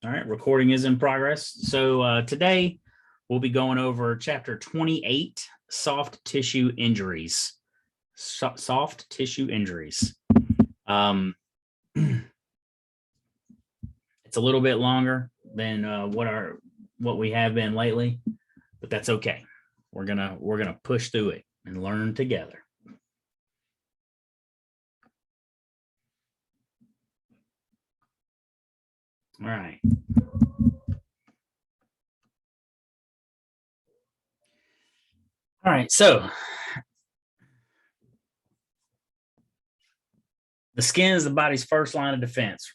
All right, recording is in progress. So today we'll be going over chapter 28, soft tissue injuries. Soft tissue injuries. Um, it's a little bit longer than what we have been lately, but that's okay. We're gonna push through it and learn together. All right. All right. So the skin is the body's first line of defense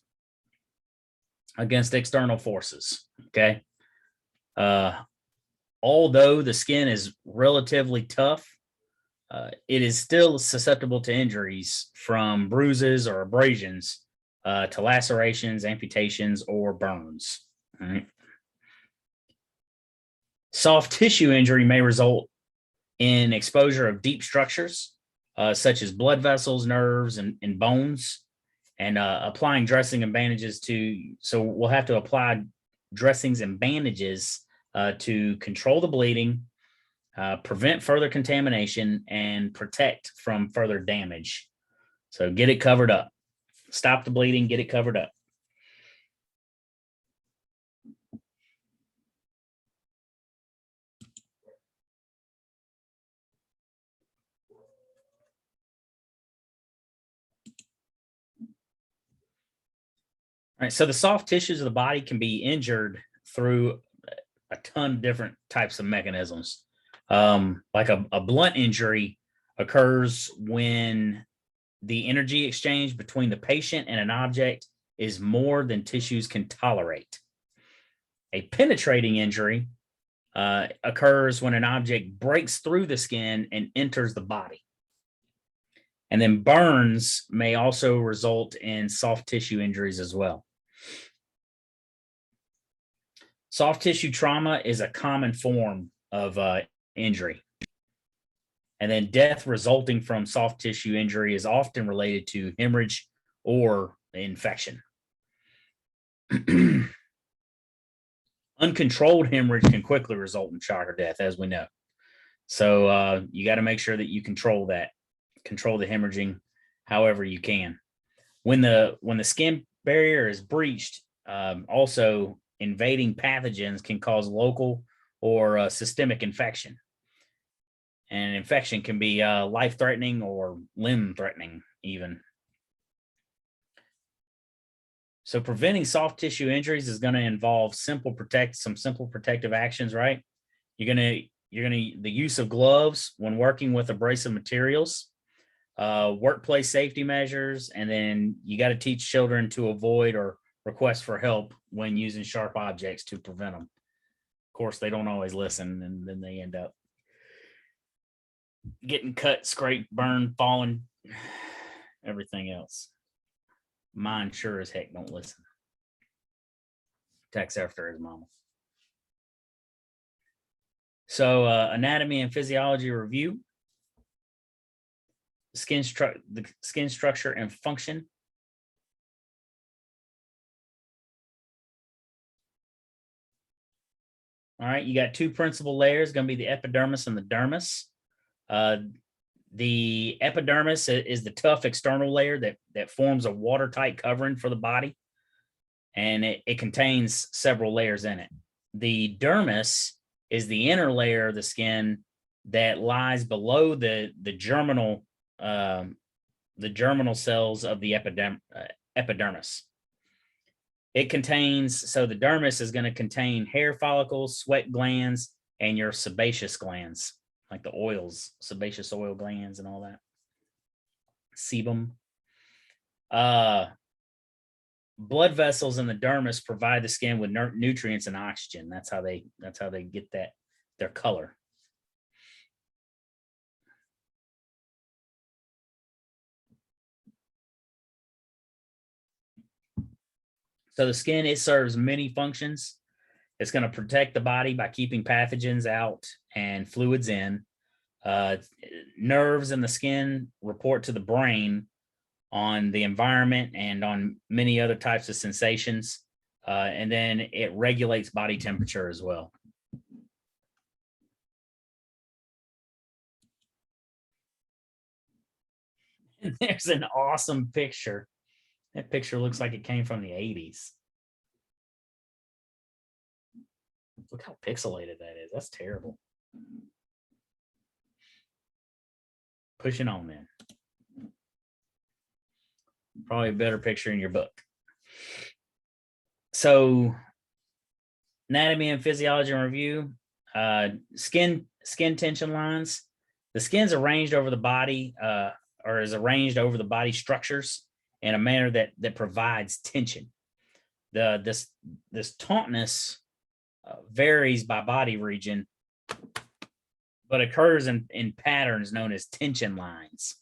against external forces. Okay. Uh, Although the skin is relatively tough, it is still susceptible to injuries from bruises or abrasions to lacerations, amputations, or burns. All right. Soft tissue injury may result in exposure of deep structures, such as blood vessels, nerves, and bones, and applying dressing and bandages to. So we'll have to apply dressings and bandages to control the bleeding, prevent further contamination, and protect from further damage. So get it covered up. Stop the bleeding, get it covered up. All right, so the soft tissues of the body can be injured through a ton of different types of mechanisms. Like a blunt injury occurs when the energy exchange between the patient and an object is more than tissues can tolerate. A penetrating injury occurs when an object breaks through the skin and enters the body. And then burns may also result in soft tissue injuries as well. Soft tissue trauma is a common form of injury. And then death resulting from soft tissue injury is often related to hemorrhage or infection. Uncontrolled hemorrhage can quickly result in shock or death, as we know. So you got to make sure that you control the hemorrhaging however you can. When the skin barrier is breached, also invading pathogens can cause local or systemic infection. And infection can be life-threatening or limb-threatening even. So preventing soft tissue injuries is going to involve some simple protective actions, right? The use of gloves when working with abrasive materials, workplace safety measures, and then you got to teach children to avoid or request for help when using sharp objects to prevent them. Of course, they don't always listen, and then they end up getting cut, scraped, burned, falling, everything else. Mine sure as heck don't listen. Texts after his mama. So anatomy and physiology review. The skin structure and function. All right, you got two principal layers, going to be the epidermis and the dermis. The epidermis is the tough external layer that forms a watertight covering for the body, and it contains several layers in it. The dermis is the inner layer of the skin that lies below the germinal cells of the epidermis. It contains, so the dermis is going to contain hair follicles, sweat glands, and your sebaceous glands, like the oils, sebaceous oil glands and all that. Sebum. Blood vessels in the dermis provide the skin with nutrients and oxygen. That's how they get their color. So the skin, it serves many functions. It's going to protect the body by keeping pathogens out and fluids in. Nerves in the skin report to the brain on the environment and on many other types of sensations. and then it regulates body temperature as well. And there's an awesome picture. That picture looks like it came from the 80s. Look how pixelated that is. That's terrible. Pushing on then. Probably a better picture in your book. So, anatomy and physiology and review. Skin tension lines. The skin's arranged over the body, or is arranged over the body structures in a manner that provides tension. This tautness varies by body region, but occurs in patterns known as tension lines.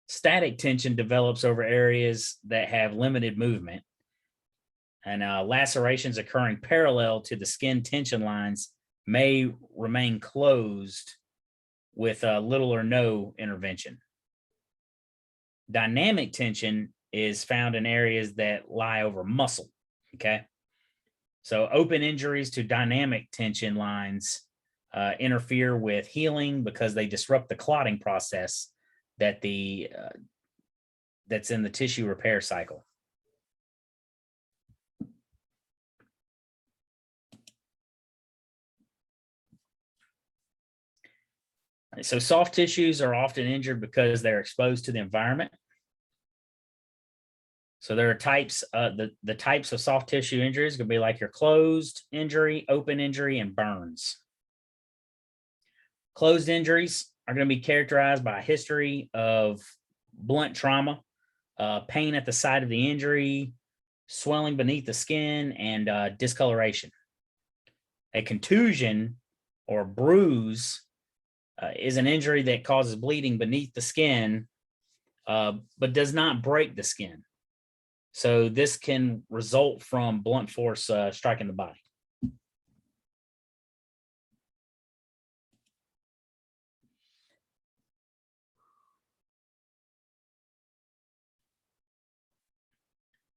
Static tension develops over areas that have limited movement, and lacerations occurring parallel to the skin tension lines may remain closed with little or no intervention. Dynamic tension is found in areas that lie over muscle, okay? So open injuries to dynamic tension lines interfere with healing because they disrupt the clotting process that's in the tissue repair cycle. So soft tissues are often injured because they're exposed to the environment. So there are types, the types of soft tissue injuries could be like your closed injury, open injury, and burns. Closed injuries are going to be characterized by a history of blunt trauma, pain at the site of the injury, swelling beneath the skin, and discoloration. A contusion or bruise is an injury that causes bleeding beneath the skin, but does not break the skin. So this can result from blunt force striking the body.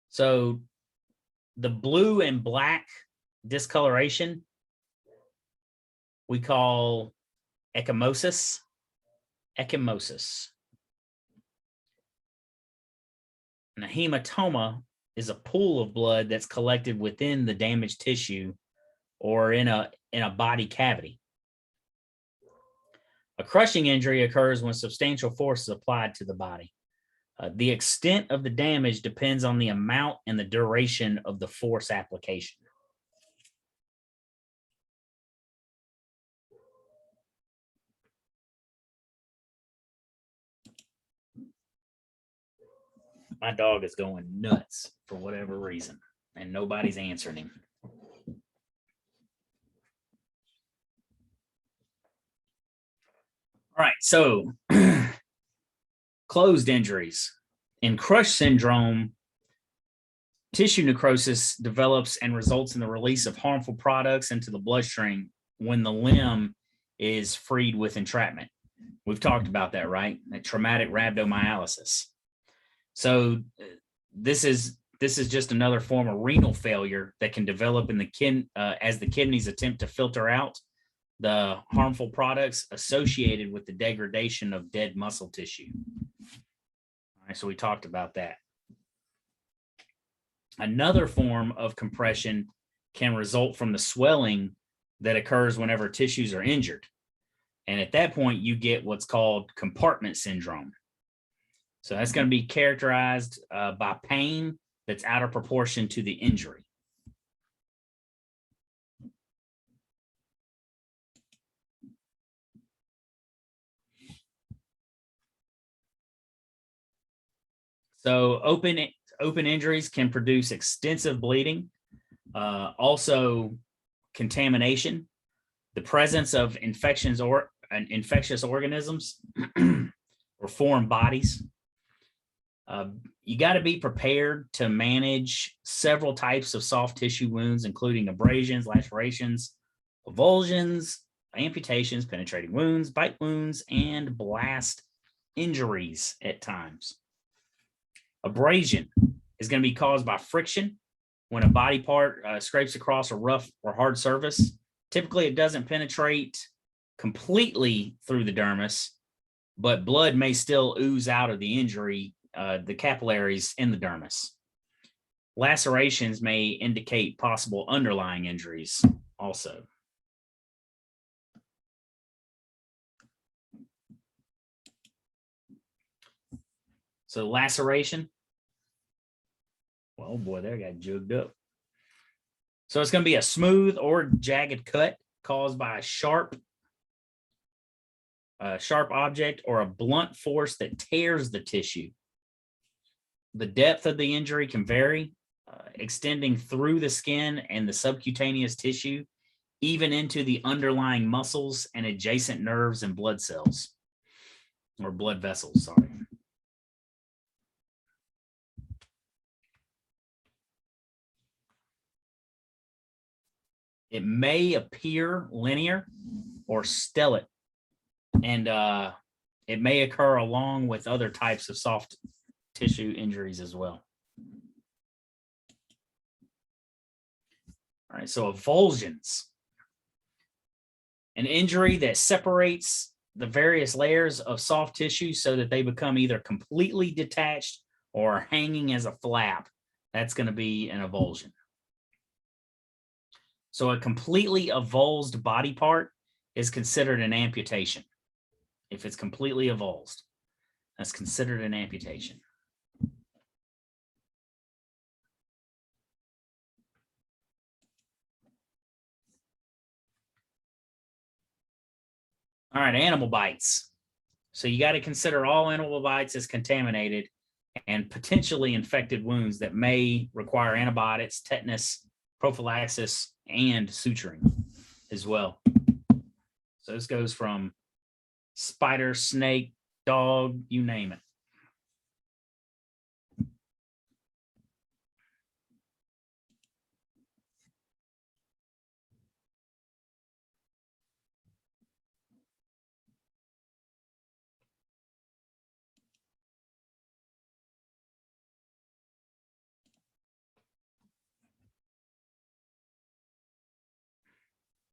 So the blue and black discoloration we call ecchymosis. Ecchymosis. And a hematoma is a pool of blood that's collected within the damaged tissue or in a body cavity. A crushing injury occurs when substantial force is applied to the body. The extent of the damage depends on the amount and the duration of the force application. My dog is going nuts for whatever reason, and nobody's answering him. All right, so closed injuries. In crush syndrome, tissue necrosis develops and results in the release of harmful products into the bloodstream when the limb is freed with entrapment. We've talked about that, right? That traumatic rhabdomyolysis. So this is just another form of renal failure that can develop in the as the kidneys attempt to filter out the harmful products associated with the degradation of dead muscle tissue. All right, so we talked about that. Another form of compression can result from the swelling that occurs whenever tissues are injured. And at that point, you get what's called compartment syndrome. So that's going to be characterized by pain that's out of proportion to the injury. So open injuries can produce extensive bleeding, also contamination, the presence of infections or infectious organisms or foreign bodies. You got to be prepared to manage several types of soft tissue wounds, including abrasions, lacerations, avulsions, amputations, penetrating wounds, bite wounds, and blast injuries at times. Abrasion is going to be caused by friction when a body part scrapes across a rough or hard surface. Typically, it doesn't penetrate completely through the dermis, but blood may still ooze out of the injury, the capillaries in the dermis. Lacerations may indicate possible underlying injuries also. So laceration. Well, boy, there got jugged up. So it's going to be a smooth or jagged cut caused by a sharp object or a blunt force that tears the tissue. The depth of the injury can vary, extending through the skin and the subcutaneous tissue, even into the underlying muscles and adjacent nerves and blood cells, or blood vessels, sorry. It may appear linear or stellate, and it may occur along with other types of soft tissue injuries as well. All right, so avulsions. An injury that separates the various layers of soft tissue so that they become either completely detached or hanging as a flap. That's going to be an avulsion. So a completely avulsed body part is considered an amputation. If it's completely avulsed, that's considered an amputation. All right, animal bites. So you got to consider all animal bites as contaminated and potentially infected wounds that may require antibiotics, tetanus, prophylaxis, and suturing as well. So this goes from spider, snake, dog, you name it.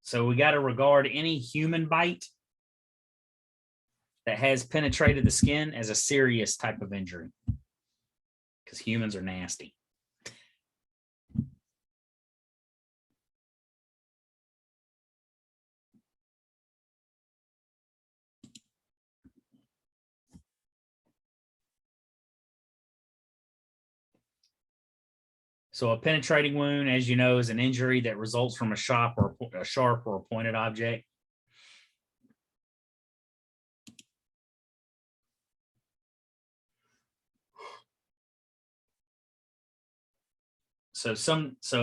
So we got to regard any human bite that has penetrated the skin as a serious type of injury because humans are nasty. So a penetrating wound, as you know, is an injury that results from a sharp or a pointed object. So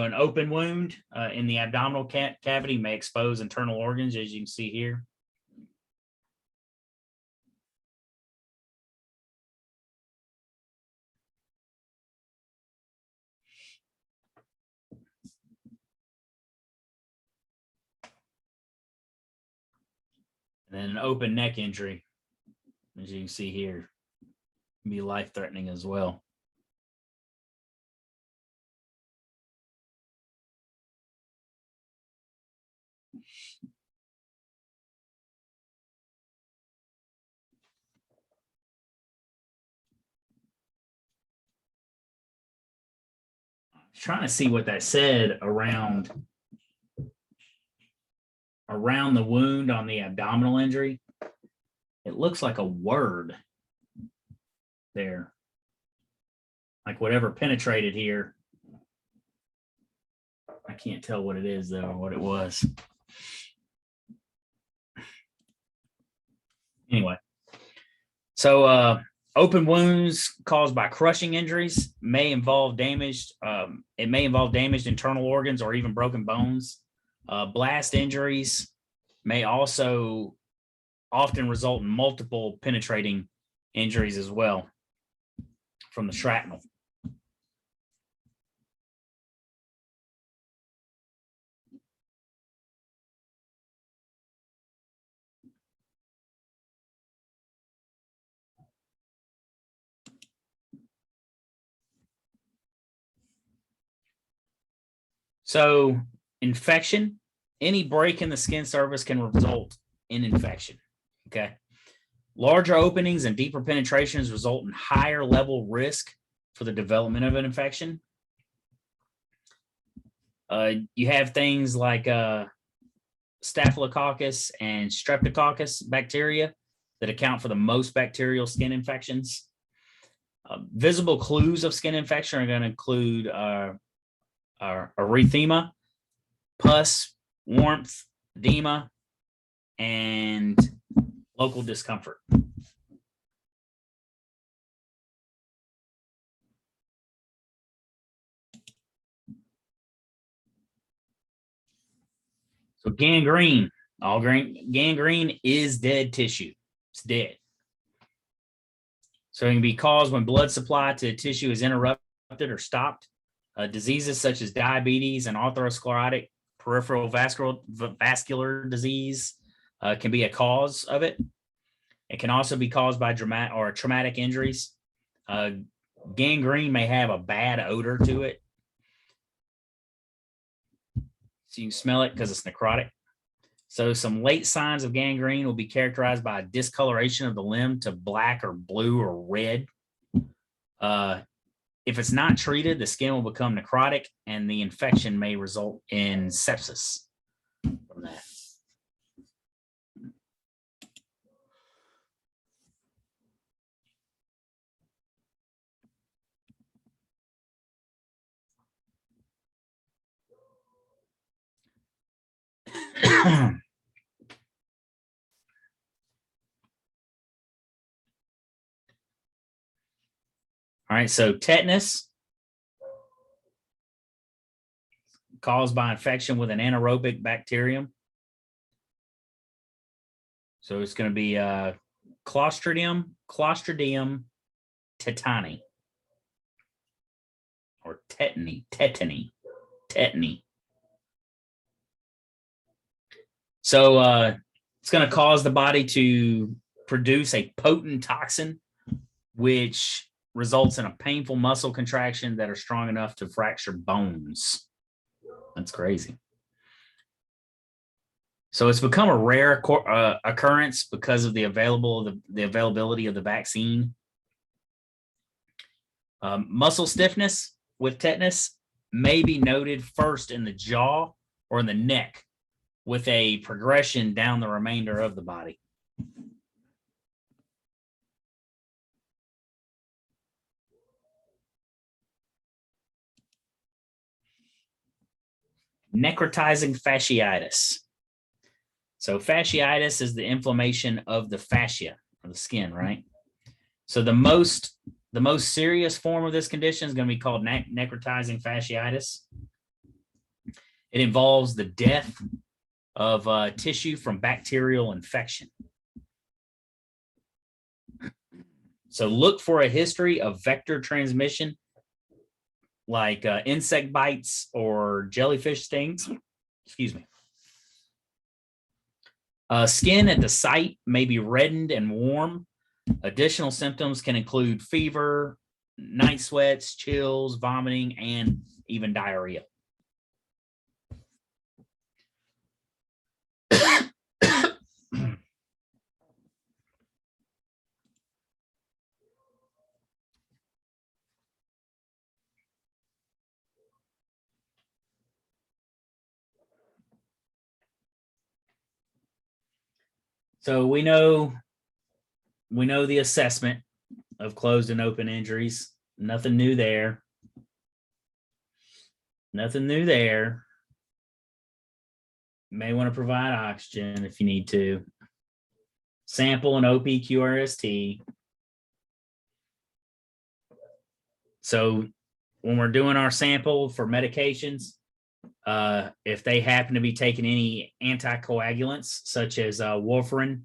an open wound in the abdominal cavity may expose internal organs, as you can see here. And then an open neck injury, as you can see here, can be life-threatening as well. Trying to see what that said around the wound on the abdominal injury. It looks like a word there, like whatever penetrated here. I can't tell what it is though, what it was. Anyway, so open wounds caused by crushing injuries may involve damaged. It may involve damaged internal organs or even broken bones. Blast injuries may also often result in multiple penetrating injuries as well from the shrapnel. So infection, any break in the skin surface can result in infection. Okay. Larger openings and deeper penetrations result in higher level risk for the development of an infection. You have things like Staphylococcus and Streptococcus bacteria that account for the most bacterial skin infections. Visible clues of skin infection are going to include erythema, pus, warmth, edema, and local discomfort. So gangrene, gangrene is dead tissue. It's dead. So it can be caused when blood supply to the tissue is interrupted or stopped. Diseases such as diabetes and atherosclerotic peripheral vascular disease can be a cause of it. It can also be caused by traumatic injuries. Gangrene may have a bad odor to it. So you can smell it because it's necrotic. So some late signs of gangrene will be characterized by a discoloration of the limb to black or blue or red. If it's not treated, the skin will become necrotic and the infection may result in sepsis from that. All right, so tetanus caused by infection with an anaerobic bacterium. So it's going to be Clostridium tetani or tetany. So it's going to cause the body to produce a potent toxin, which results in a painful muscle contraction that are strong enough to fracture bones. That's crazy. So it's become a rare occurrence because of the availability of the vaccine. Muscle stiffness with tetanus may be noted first in the jaw or in the neck, with a progression down the remainder of the body. Necrotizing fasciitis. So fasciitis is the inflammation of the fascia of the skin, right? So the most serious form of this condition is going to be called necrotizing fasciitis. It involves the death of tissue from bacterial infection. So look for a history of vector transmission, like insect bites or jellyfish stings. Excuse me. Skin at the site may be reddened and warm. Additional symptoms can include fever, night sweats, chills, vomiting, and even diarrhea. So we know the assessment of closed and open injuries. Nothing new there. Nothing new there. You may want to provide oxygen if you need to. Sample and OPQRST. So when we're doing our sample for medications, if they happen to be taking any anticoagulants, such as warfarin,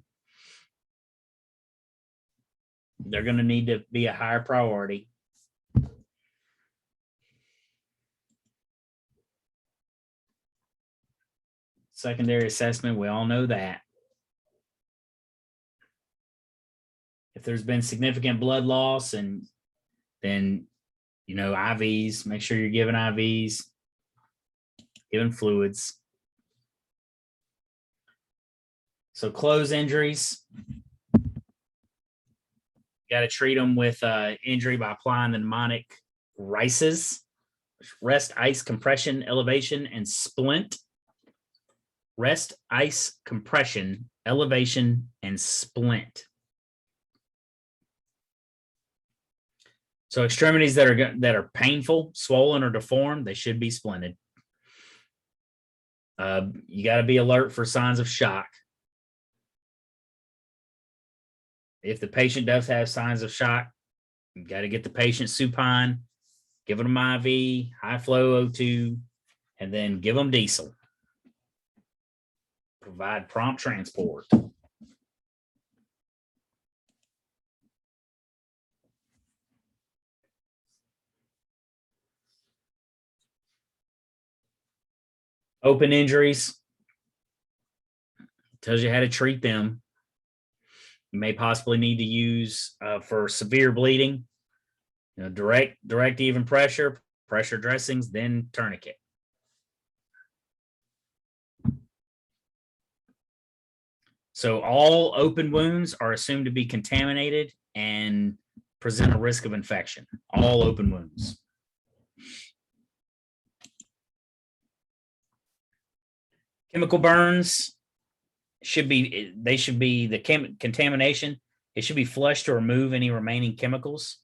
they're going to need to be a higher priority. Secondary assessment, we all know that. If there's been significant blood loss, and then, IVs, make sure you're giving IVs. giving fluids. So closed injuries, got to treat them with injury by applying the mnemonic RICEs, rest, ice, compression, elevation, and splint. Rest, ice, compression, elevation, and splint. So extremities that are painful, swollen, or deformed, they should be splinted. You got to be alert for signs of shock. If the patient does have signs of shock, you got to get the patient supine, give them IV, high flow O2, and then give them diesel. Provide prompt transport. Open injuries, tells you how to treat them. You may possibly need to use for severe bleeding, direct even pressure dressings, then tourniquet. So all open wounds are assumed to be contaminated and present a risk of infection. All open wounds. Chemical burns should be the contamination. It should be flushed to remove any remaining chemicals.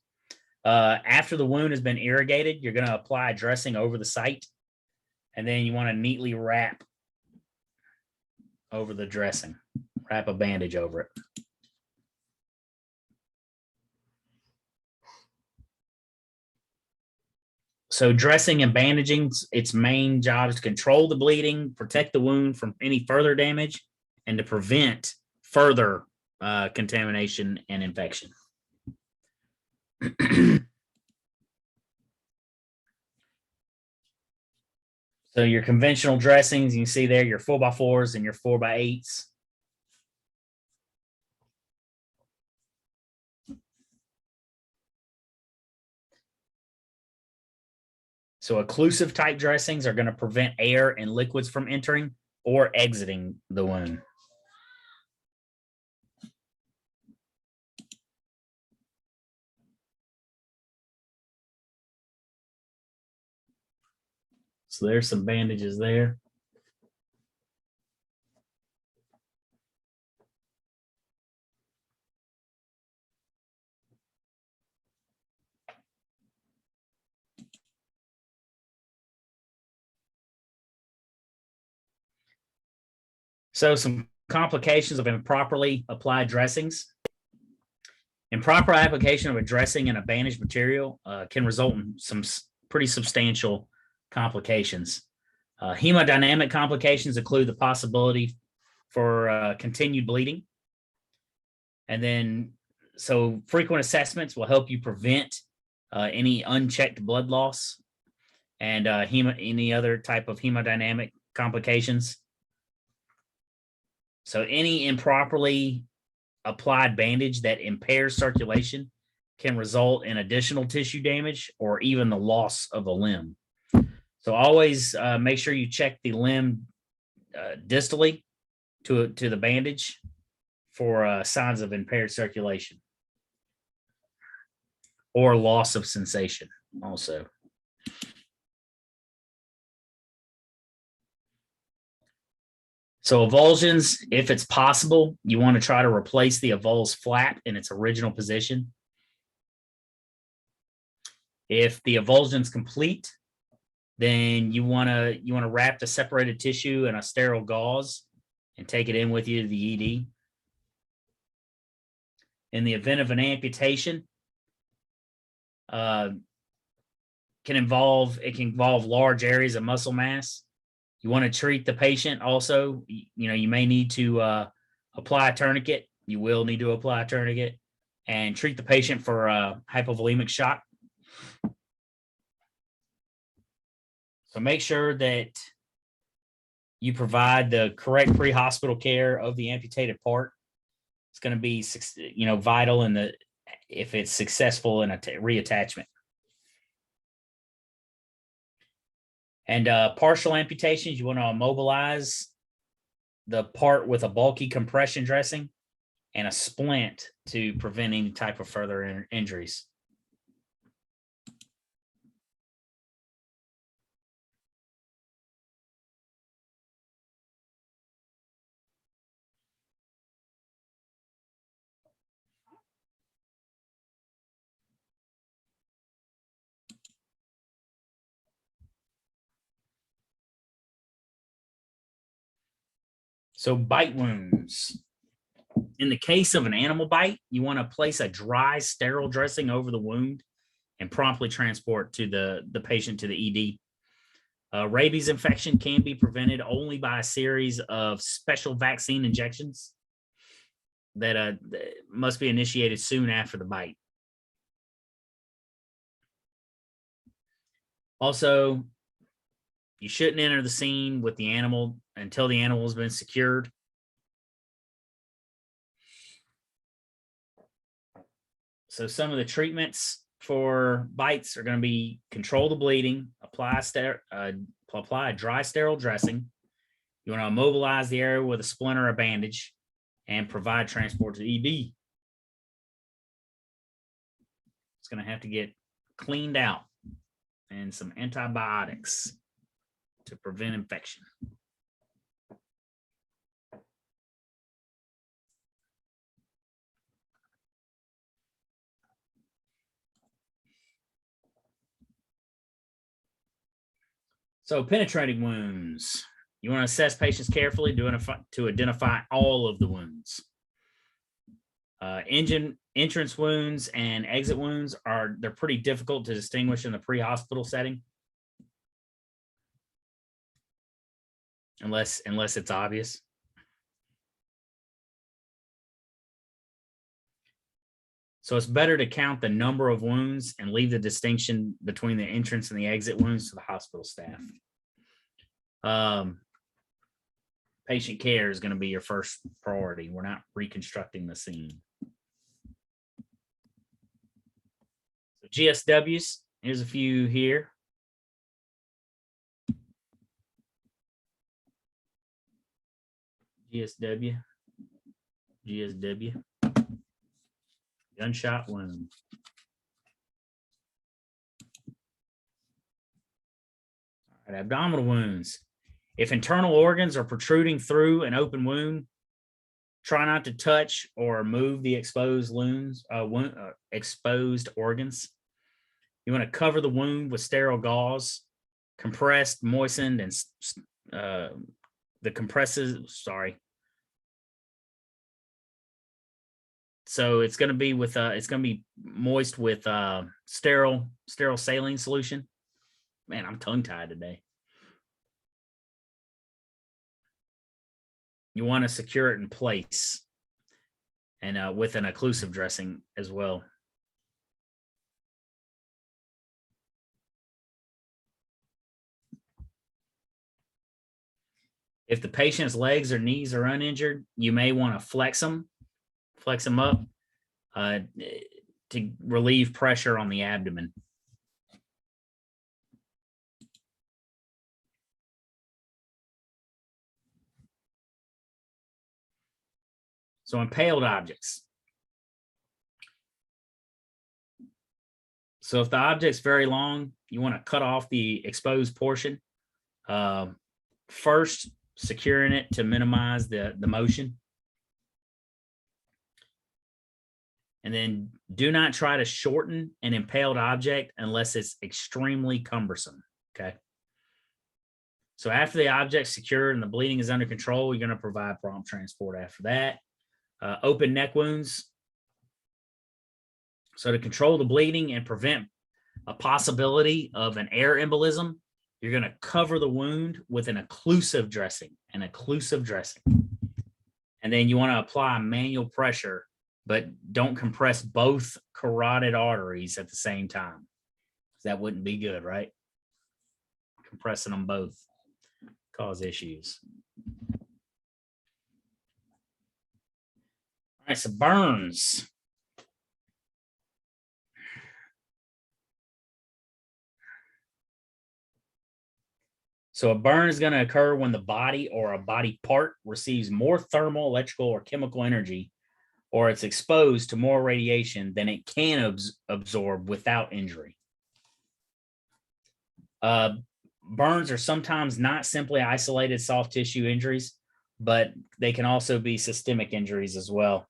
After the wound has been irrigated, you're going to apply a dressing over the site, and then you want to neatly wrap over the dressing. Wrap a bandage over it. So dressing and bandaging, its main job is to control the bleeding, protect the wound from any further damage, and to prevent further contamination and infection. So your conventional dressings, you can see there your 4x4s and your 4x8s. So occlusive type dressings are going to prevent air and liquids from entering or exiting the wound. So there's some bandages there. So some complications of improperly applied dressings. Improper application of a dressing in a bandaged material can result in some pretty substantial complications. Hemodynamic complications include the possibility for continued bleeding. And then, so frequent assessments will help you prevent any unchecked blood loss and any other type of hemodynamic complications. So any improperly applied bandage that impairs circulation can result in additional tissue damage or even the loss of a limb. So always make sure you check the limb distally to the bandage for signs of impaired circulation or loss of sensation also. So avulsions, if it's possible, you want to try to replace the avulse flap in its original position. If the avulsion's complete, then you want to wrap the separated tissue in a sterile gauze and take it in with you to the ED. In the event of an amputation, it can involve large areas of muscle mass. You want to treat the patient also. You may need to apply a tourniquet. You will need to apply a tourniquet and treat the patient for hypovolemic shock. So make sure that you provide the correct pre-hospital care of the amputated part. It's going to be, vital if it's successful in a reattachment. And partial amputations, you want to immobilize the part with a bulky compression dressing and a splint to prevent any type of further injuries. So bite wounds. In the case of an animal bite, you want to place a dry, sterile dressing over the wound and promptly transport to the patient to the ED. Rabies infection can be prevented only by a series of special vaccine injections that must be initiated soon after the bite. Also, you shouldn't enter the scene with the animal until the animal has been secured. So some of the treatments for bites are going to be control the bleeding, apply a dry sterile dressing. You want to immobilize the area with a splint or a bandage and provide transport to the ED. It's going to have to get cleaned out and some antibiotics to prevent infection. So penetrating wounds. You want to assess patients carefully to identify all of the wounds. Entrance wounds and exit wounds they're pretty difficult to distinguish in the pre-hospital setting. Unless it's obvious. So it's better to count the number of wounds and leave the distinction between the entrance and the exit wounds to the hospital staff. Patient care is going to be your first priority. We're not reconstructing the scene. So GSWs, here's a few here. GSW, gunshot wound. All right, abdominal wounds. If internal organs are protruding through an open wound, try not to touch or move the exposed exposed organs. You want to cover the wound with sterile gauze, compressed, moistened, and the compresses. So it's going to be with moist with sterile saline solution. Man, I'm tongue tied today. You want to secure it in place and with an occlusive dressing as well. If the patient's legs or knees are uninjured, you may want to flex them up to relieve pressure on the abdomen. So impaled objects. So if the object's very long, you want to cut off the exposed portion. First, securing it to minimize the motion. And then do not try to shorten an impaled object unless it's extremely cumbersome, okay? So after the object's secured and the bleeding is under control, you're going to provide prompt transport after that. Open neck wounds. So to control the bleeding and prevent a possibility of an air embolism, you're going to cover the wound with an occlusive dressing, And then you want to apply manual pressure, but don't compress both carotid arteries at the same time. That wouldn't be good, right? Compressing them both cause issues. All right, so burns. So a burn is going to occur when the body or a body part receives more thermal, electrical, or chemical energy, or it's exposed to more radiation than it can absorb without injury. Burns are sometimes not simply isolated soft tissue injuries, but they can also be systemic injuries as well.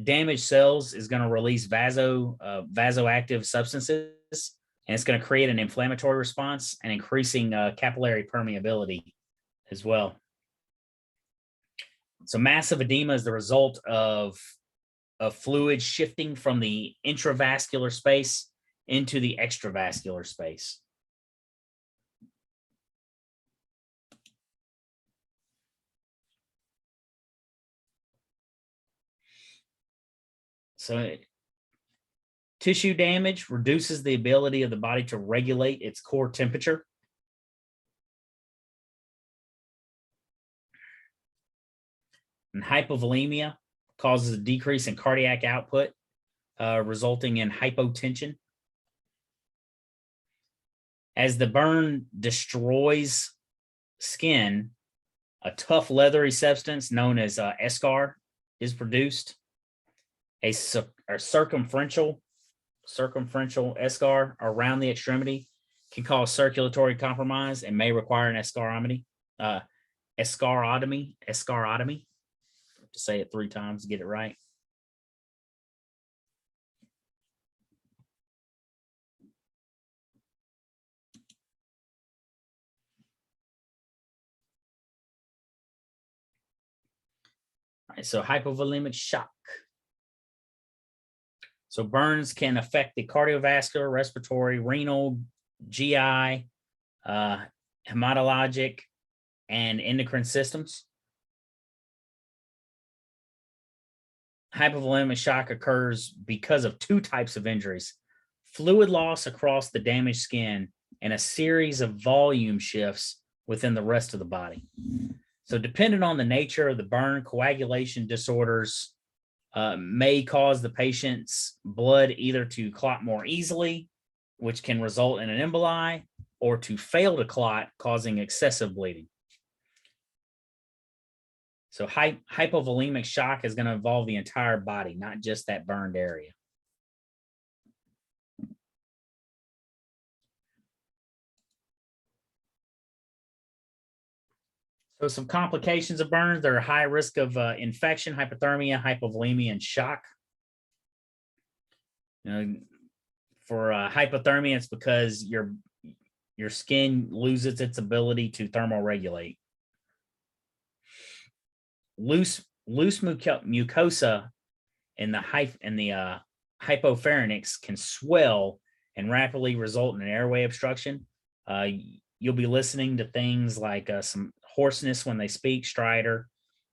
Damaged cells is going to release vasoactive substances, and it's going to create an inflammatory response and increasing capillary permeability as well. So massive edema is the result of fluid shifting from the intravascular space into the extravascular space. So tissue damage reduces the ability of the body to regulate its core temperature. And hypovolemia causes a decrease in cardiac output, resulting in hypotension. As the burn destroys skin, a tough leathery substance known as eschar is produced. A circumferential eschar around the extremity can cause circulatory compromise and may require an escharotomy. Escharotomy. To say it 3 times to get it right. All right, so hypovolemic shock. So burns can affect the cardiovascular, respiratory, renal, GI, hematologic, and endocrine systems. Hypovolemic shock occurs because of 2 types of injuries: fluid loss across the damaged skin and a series of volume shifts within the rest of the body. So depending on the nature of the burn, coagulation disorders may cause the patient's blood either to clot more easily, which can result in an emboli, or to fail to clot, causing excessive bleeding. So hypovolemic shock is going to involve the entire body, not just that burned area. So some complications of burns: there are high risk of infection, hypothermia, hypovolemia, and shock. For hypothermia, it's because your skin loses its ability to thermoregulate. Loose mucosa in the hypopharynx can swell and rapidly result in an airway obstruction. You'll be listening to things like some hoarseness when they speak, stridor,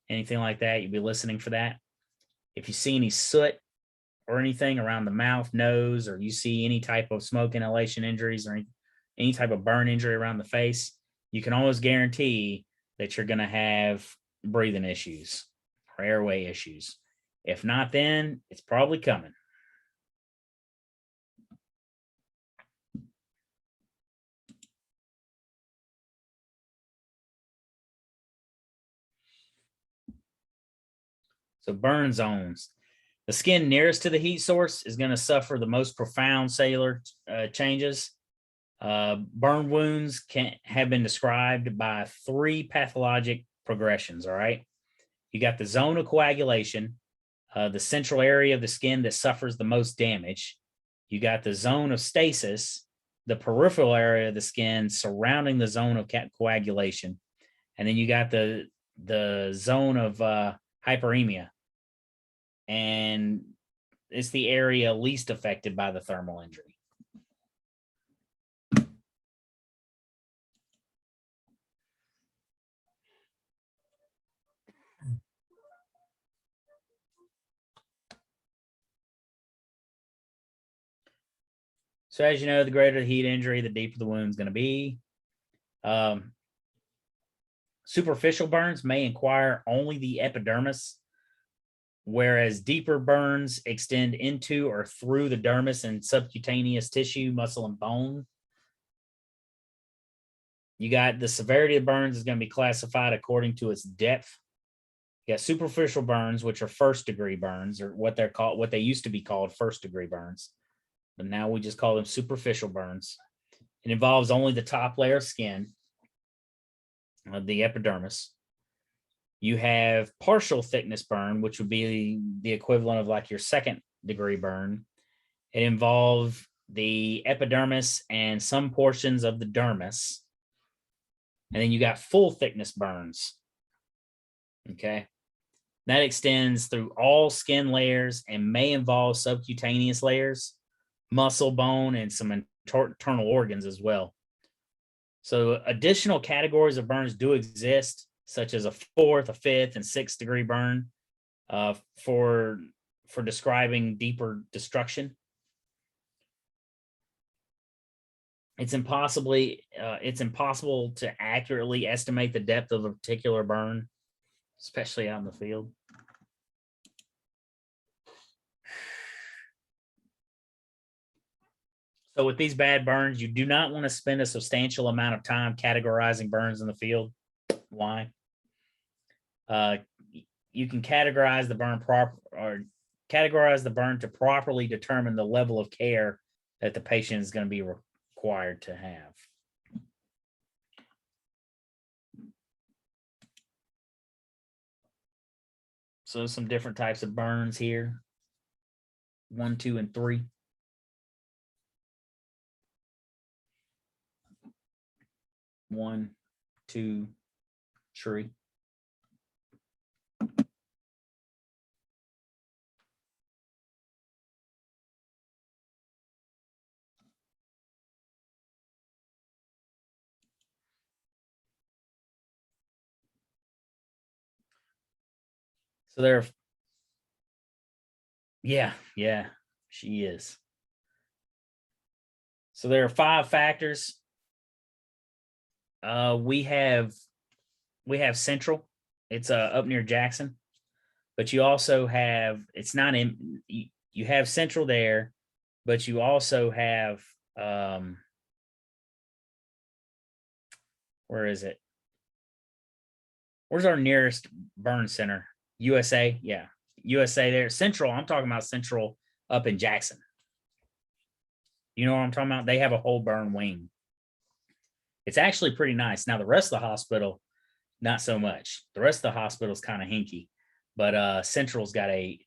anything like that. You'll be listening for that. If you see any soot or anything around the mouth, nose, or you see any type of smoke inhalation injuries or any type of burn injury around the face, you can always guarantee that you're going to have breathing issues or airway issues. If not, then it's probably coming. So burn zones. The skin nearest to the heat source is going to suffer the most profound cellular changes. Burn wounds have been described by 3 pathologic progressions, all right? You got the zone of coagulation, the central area of the skin that suffers the most damage. You got the zone of stasis, the peripheral area of the skin surrounding the zone of coagulation. And then you got the zone of hyperemia. And it's the area least affected by the thermal injury. So as you know, the greater the heat injury, the deeper the wound is going to be. Superficial burns may acquire only the epidermis, whereas deeper burns extend into or through the dermis and subcutaneous tissue, muscle, and bone. You got the severity of burns is going to be classified according to its depth. You got superficial burns, which are first degree burns, or what they're called, what they used to be called first degree burns, but now we just call them superficial burns. It involves only the top layer of skin, the epidermis. You have partial thickness burn, which would be the equivalent of like your second degree burn. It involves the epidermis and some portions of the dermis. And then you got full thickness burns. Okay. That extends through all skin layers and may involve subcutaneous layers, muscle, bone, and some internal organs as well. So additional categories of burns do exist, such as a fourth, a fifth, and sixth degree burn for describing deeper destruction. It's impossible to accurately estimate the depth of a particular burn, especially out in the field. So with these bad burns, you do not want to spend a substantial amount of time categorizing burns in the field. Why? You can categorize the burn to properly determine the level of care that the patient is going to be required to have. So some different types of burns here. 1, 2, and 3. 1, 2, 3. So there, yeah, she is. So there are 5 factors. We have Central. It's up near Jackson, but you also have, it's not in, you have Central there, but you also have, where is it? Where's our nearest burn center? USA. Yeah. USA there. Central. I'm talking about Central up in Jackson. You know what I'm talking about? They have a whole burn wing. It's actually pretty nice. Now the rest of the hospital, not so much. The rest of the hospital is kind of hinky, but Central's got a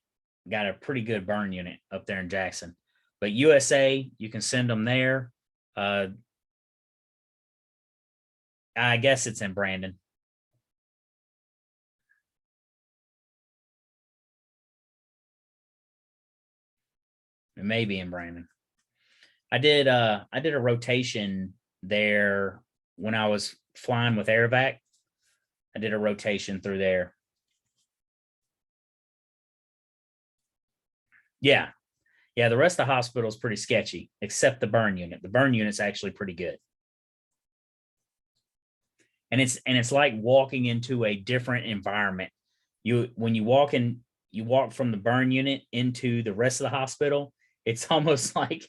pretty good burn unit up there in Jackson. But USA, you can send them there. I guess it's in Brandon. It may be in Brandon. I did a rotation there when I was flying with Airvac. I did a rotation through there. Yeah. Yeah, the rest of the hospital is pretty sketchy, except the burn unit. The burn unit's actually pretty good. And it's like walking into a different environment. When you walk from the burn unit into the rest of the hospital, it's almost like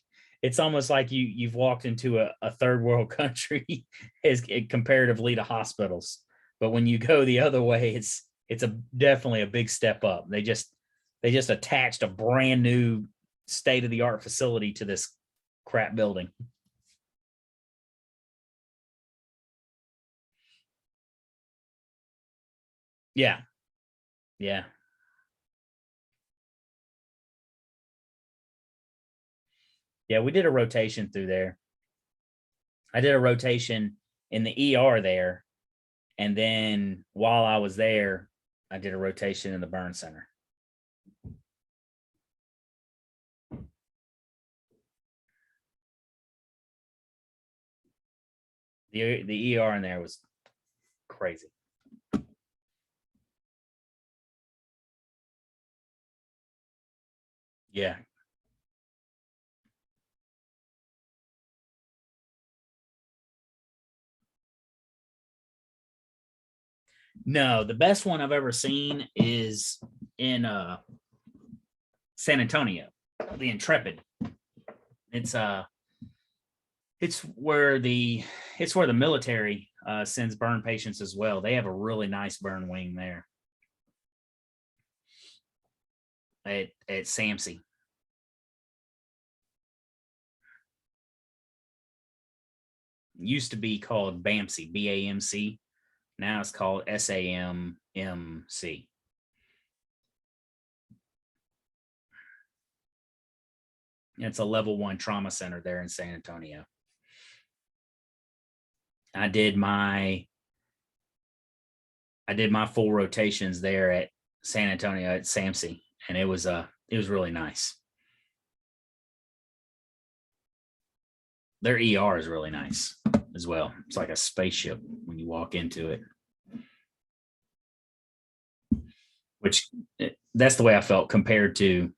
you've walked into a third world country as comparatively to hospitals. But when you go the other way, it's definitely a big step up. They just attached a brand new state of the art facility to this crap building. Yeah. Yeah. Yeah, we did a rotation through there. I did a rotation in the ER there. And then while I was there, I did a rotation in the burn center. The ER in there was crazy. Yeah. No, the best one I've ever seen is in San Antonio, the Intrepid. It's where the military sends burn patients as well. They have a really nice burn wing there at SAMC. Used to be called BAMC, BAMC. Now it's called SAMMC. It's a level 1 trauma center there in San Antonio. I did my full rotations there at San Antonio at SAMC, and it was really nice. Their ER is really nice as well. It's like a spaceship when you walk into it. Which that's the way I felt compared to,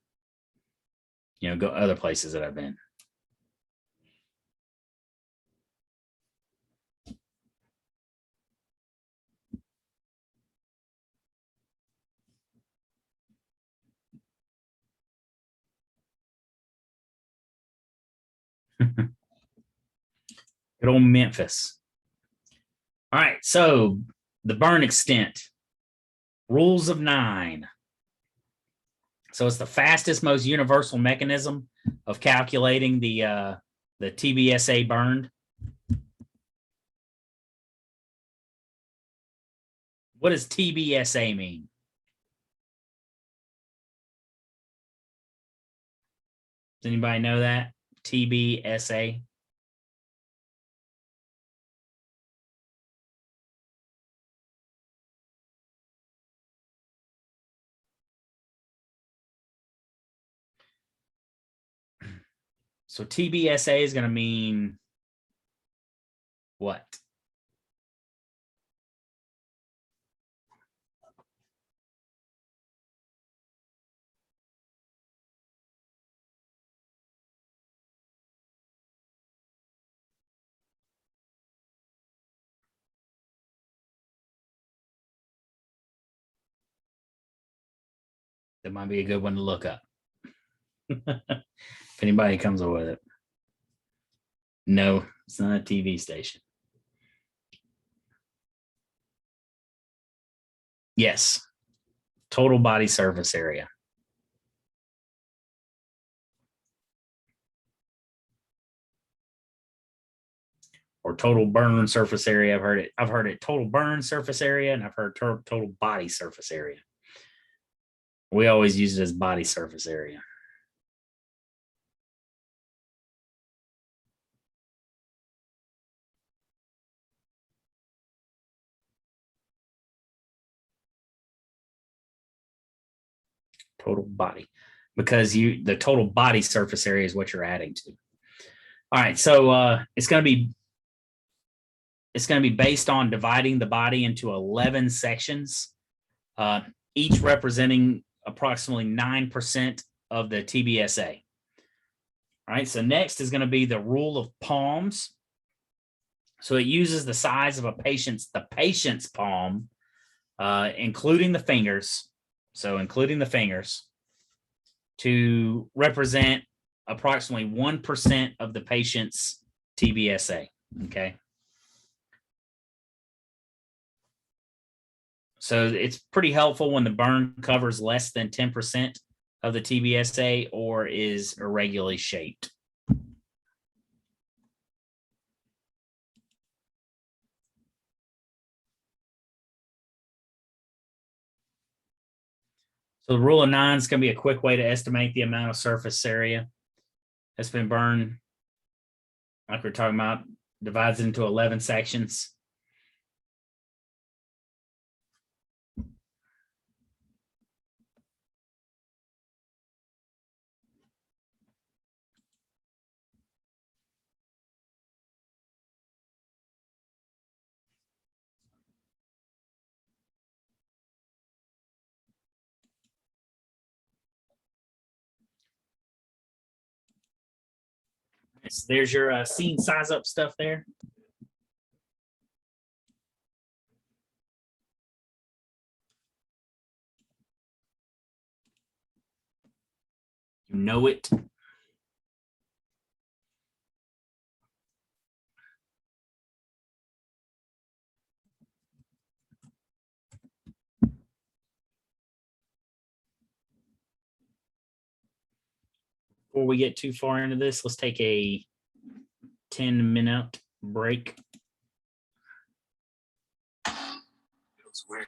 go other places that I've been. Good old Memphis. All right, so the burn extent, rules of 9. So it's the fastest, most universal mechanism of calculating the TBSA burned. What does TBSA mean? Does anybody know that? TBSA? So TBSA is going to mean what? That might be a good one to look up. If anybody comes up with it. No, it's not a TV station. Yes. Total body surface area. Or total burn surface area. I've heard it total burn surface area, and I've heard total body surface area. We always use it as body surface area. Total body, because the total body surface area is what you're adding to. All right, so it's going to be based on dividing the body into 11 sections, each representing approximately 9% of the TBSA. All right, so next is going to be the rule of palms. So it uses the size of the patient's palm, including the fingers. So including the fingers, to represent approximately 1% of the patient's TBSA. Okay. So it's pretty helpful when the burn covers less than 10% of the TBSA or is irregularly shaped. So the rule of 9 is going to be a quick way to estimate the amount of surface area that's been burned. Like we're talking about, divides it into 11 sections. So there's your scene size up stuff there. You know it. Before we get too far into this, let's take a 10-minute break. Feels weird.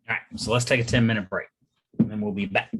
All right, so let's take a 10-minute break, and then we'll be back.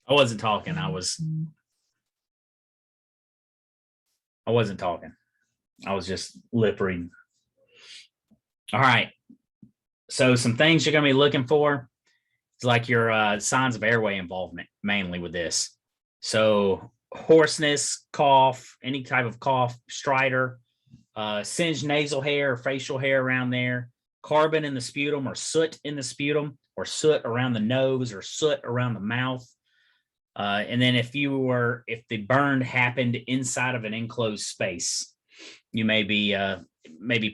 I wasn't talking. I wasn't talking. I was just lip reading. All right. So some things you're going to be looking for is like your signs of airway involvement, mainly with this. So hoarseness, cough, any type of cough, stridor, singed nasal hair or facial hair around there, carbon in the sputum or soot in the sputum or soot around the nose or soot around the mouth. And then if the burn happened inside of an enclosed space, you may be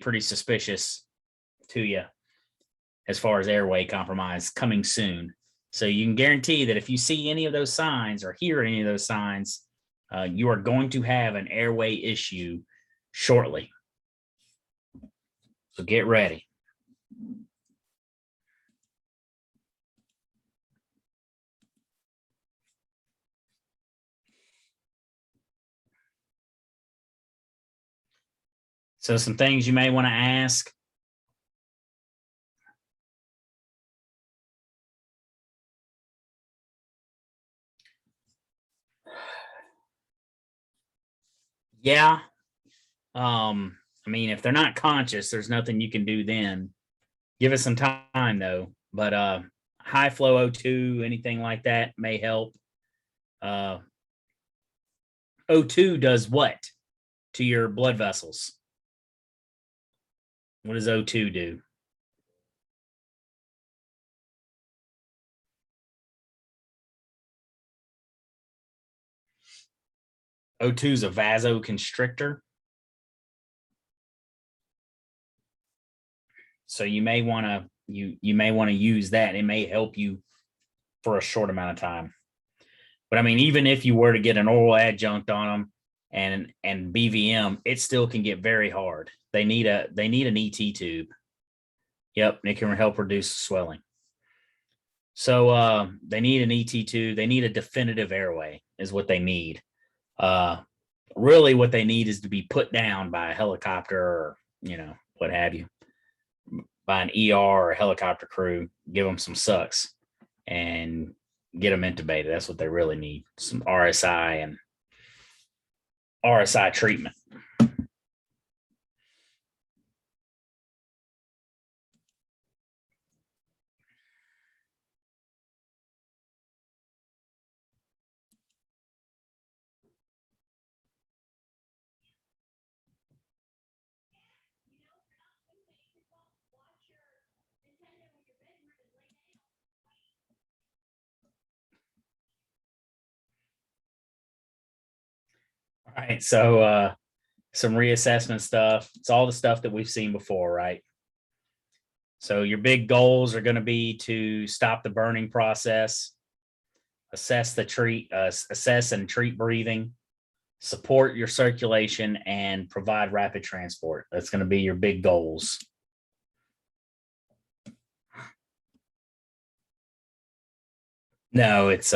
pretty suspicious to you as far as airway compromise coming soon. So you can guarantee that if you see any of those signs or hear any of those signs, you are going to have an airway issue shortly. So get ready. So some things you may want to ask. Yeah. I mean, if they're not conscious, there's nothing you can do then. Give it some time though. But high flow O2, anything like that may help. O2 does what to your blood vessels? What does O2 do? O2 is a vasoconstrictor. So you may want to use that. It may help you for a short amount of time. But I mean, even if you were to get an oral adjunct on them and BVM, it still can get very hard. They need an ET tube. Yep, it can help reduce swelling. So they need an ET tube. They need a definitive airway is what they need. Really what they need is to be put down by a helicopter or, what have you, by an ER or a helicopter crew, give them some sucks and get them intubated. That's what they really need. Some RSI and RSI treatment. All right. So some reassessment stuff. It's all the stuff that we've seen before, right? So your big goals are going to be to stop the burning process, assess and treat breathing, support your circulation, and provide rapid transport. That's going to be your big goals. No, it's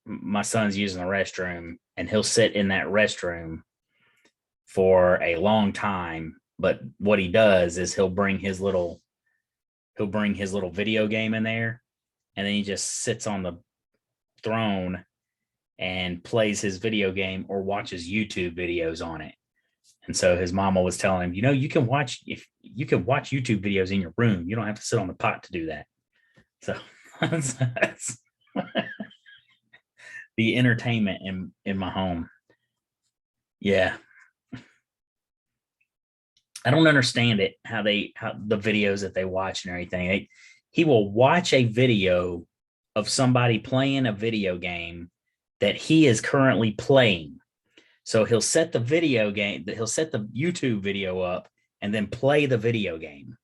my son's using the restroom and he'll sit in that restroom for a long time. But what he does is he'll bring his little video game in there, and then he just sits on the throne and plays his video game or watches YouTube videos on it. And so his mama was telling him, you can watch YouTube videos in your room. You don't have to sit on the pot to do that. So that's the entertainment in my home. Yeah. I don't understand it, how the videos that they watch and everything. He will watch a video of somebody playing a video game that he is currently playing. So he'll set the YouTube video up and then play the video game.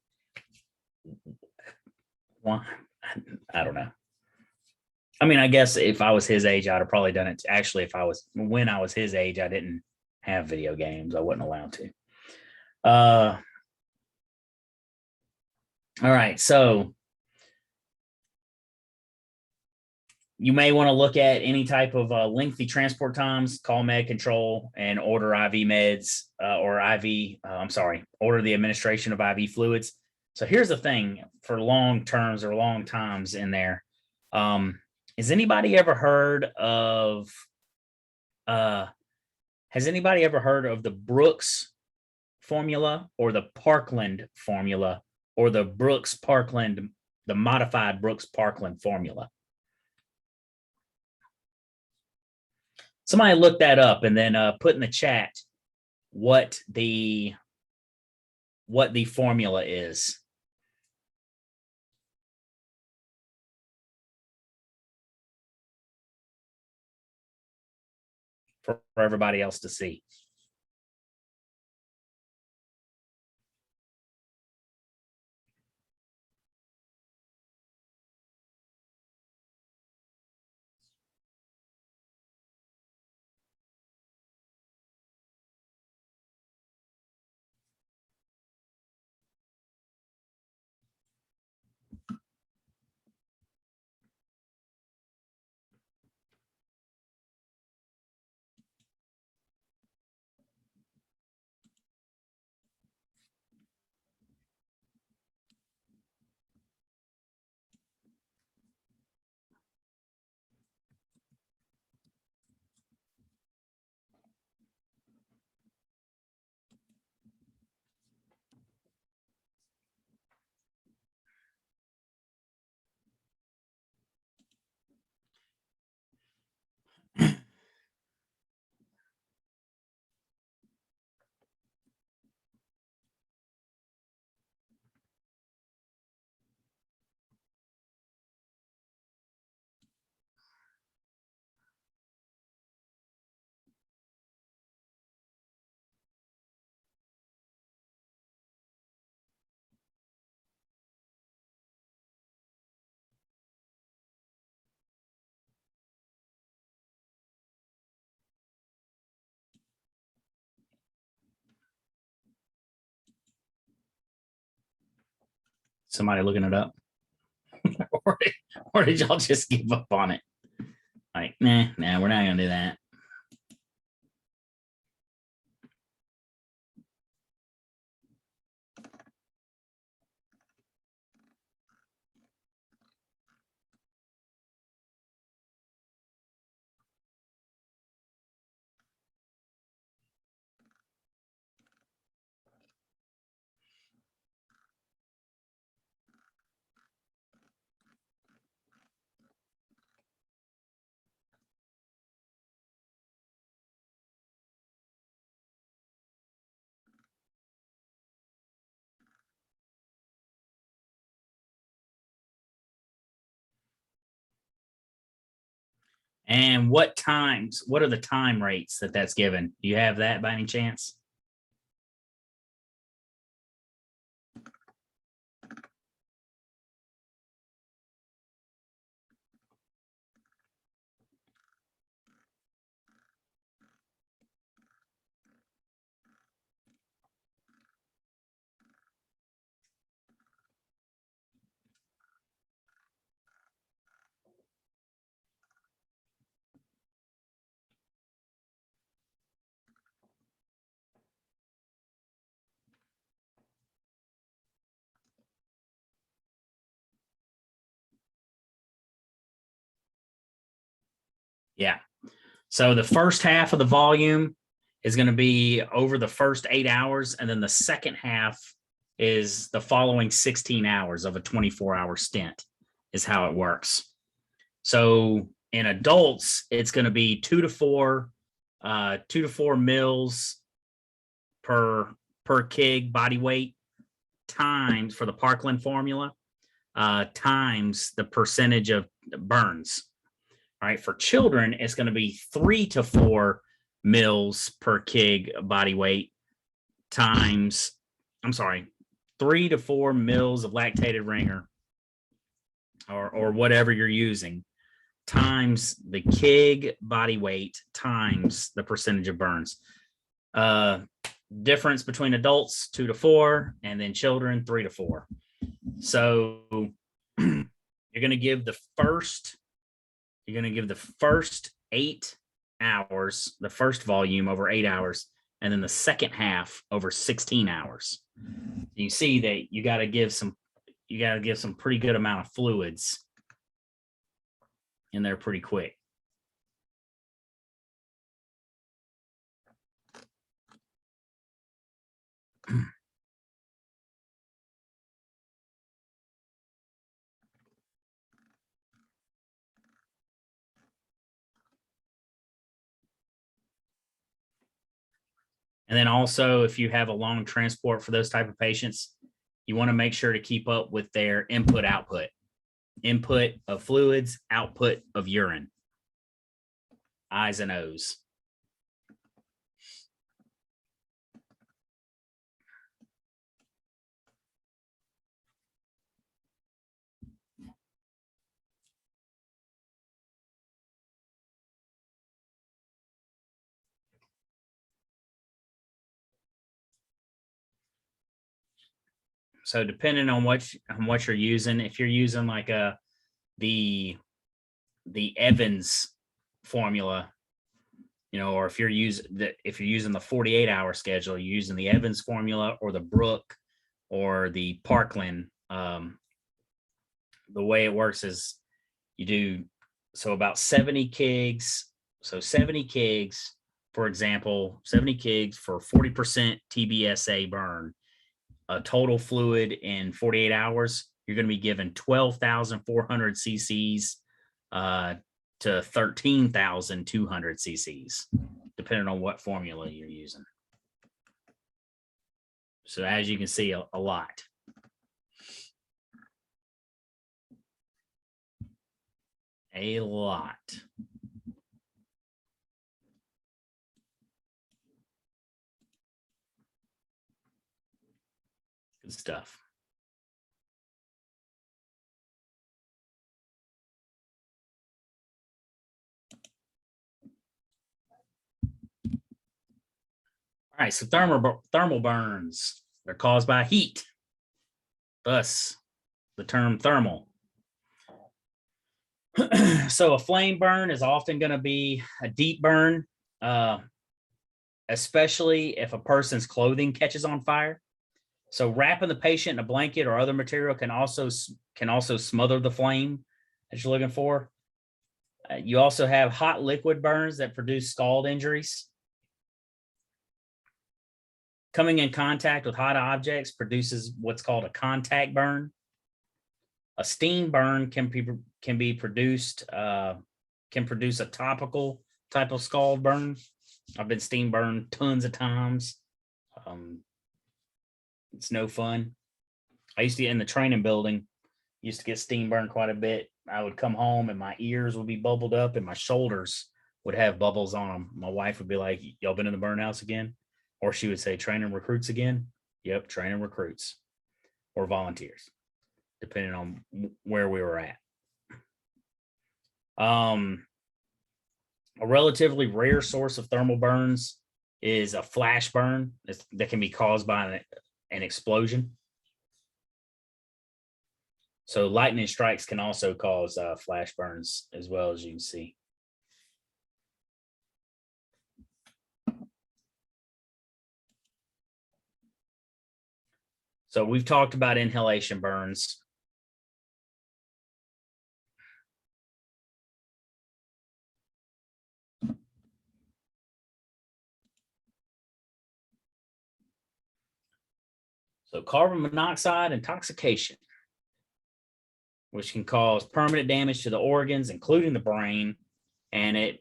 Well, I don't know. I mean, I guess if I was his age, I'd have probably done it. Actually, when I was his age, I didn't have video games. I wasn't allowed to. All right. So you may want to look at any type of lengthy transport times, call med control and order IV meds order the administration of IV fluids. So here's the thing for long terms or long times in there. Has anybody ever heard of uh has anybody ever heard of the Brooks formula or the Parkland formula or the Brooks Parkland, the modified Brooks Parkland formula? Somebody look that up and then put in the chat what the formula is. For everybody else to see. Somebody looking it up? or did y'all just give up on it? Like, nah, we're not gonna do that. And what are the time rates that's given? Do you have that by any chance? Yeah. So the first half of the volume is going to be over the first 8 hours, and then the second half is the following 16 hours of a 24-hour stint, is how it works. So in adults, it's going to be 2 to 4 mils per kg body weight times, for the Parkland formula, times the percentage of burns. All right, for children, it's going to be 3 to 4 mils per kg body weight times, 3 to 4 mils of lactated ringer or whatever you're using, times the kg body weight times the percentage of burns. Difference between adults 2 to 4, and then children 3 to 4. So you're going to give the first 8 hours, the first volume over 8 hours, and then the second half over 16 hours. You see that you got to give some pretty good amount of fluids. in there pretty quick. And then also, if you have a long transport for those type of patients, you want to make sure to keep up with their input of fluids, output of urine, I's and O's. So depending on what you're using, if you're using like the Evans formula, or if you're using the 48-hour schedule, you're using the Evans formula or the Brook or the Parkland. The way it works is you do about 70 kegs. So 70 kegs, for example, 70 kegs for 40% TBSA burn, a total fluid in 48 hours, you're going to be given 12,400 cc's to 13,200 cc's, depending on what formula you're using. So as you can see, a lot. A lot. Good stuff. All right, so thermal burns, they're caused by heat, thus the term thermal. So a flame burn is often going to be a deep burn, especially if a person's clothing catches on fire. So wrapping the patient in a blanket or other material can also smother the flame that you're looking for. You also have hot liquid burns that produce scald injuries. Coming in contact with hot objects produces what's called a contact burn. A steam burn can produce a topical type of scald burn. I've been steam burned tons of times. It's no fun. I used to get in the training building, used to get steam burned quite a bit. I would come home and my ears would be bubbled up and my shoulders would have bubbles on them. My wife would be like, "Y'all been in the burn house again?" Or she would say, "Training recruits again?" Yep, training recruits or volunteers, depending on where we were at. A relatively rare source of thermal burns is a flash burn that can be caused by an explosion. So lightning strikes can also cause flash burns as well, as you can see. So we've talked about inhalation burns. So carbon monoxide intoxication, which can cause permanent damage to the organs, including the brain, and it